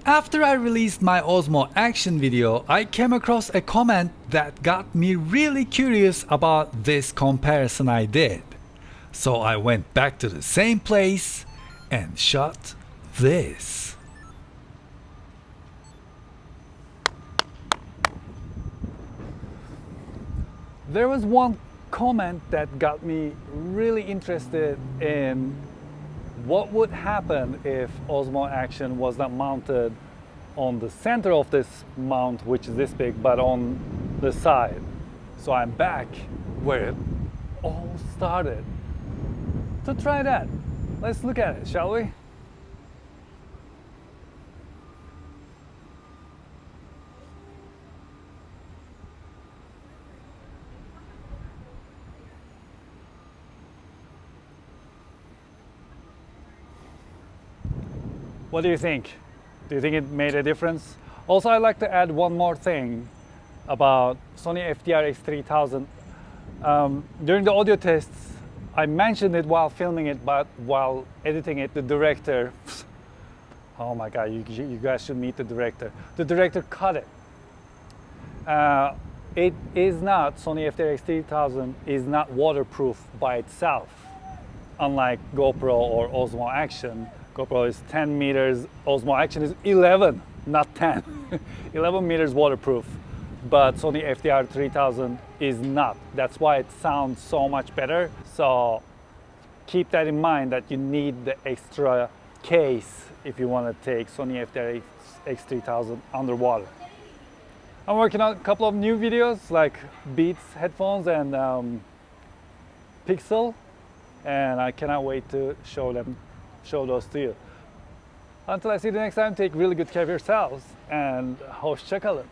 After I released my Osmo action video, I came across a comment that got me really curious about this comparison I did. So I went back to the same place and shot this. There was one comment that got me really interested in what would happen if Osmo Action was not mounted on the center of this mount, which is this big, but on the side. So I'm back where it all started. To try that, let's look at it, shall we? What do you think? Do you think it made a difference? Also, I'd like to add one more thing about Sony FDR-X3000. During the audio tests, I mentioned it while filming it, but while editing it, the director, oh my God, you guys should meet the director. The director cut it. It is not, Sony FDR-X3000 is not waterproof by itself, unlike GoPro or Osmo Action. GoPro is 10 meters, Osmo Action is 11, not 10. 11 meters waterproof, but Sony FDR-3000 is not. That's why it sounds so much better. So keep that in mind, that you need the extra case if you want to take Sony FDR-X3000 underwater. I'm working on a couple of new videos like Beats headphones and Pixel, and I cannot wait to show those to you. Until I see you next time, take really good care of yourselves and hoşça kalın.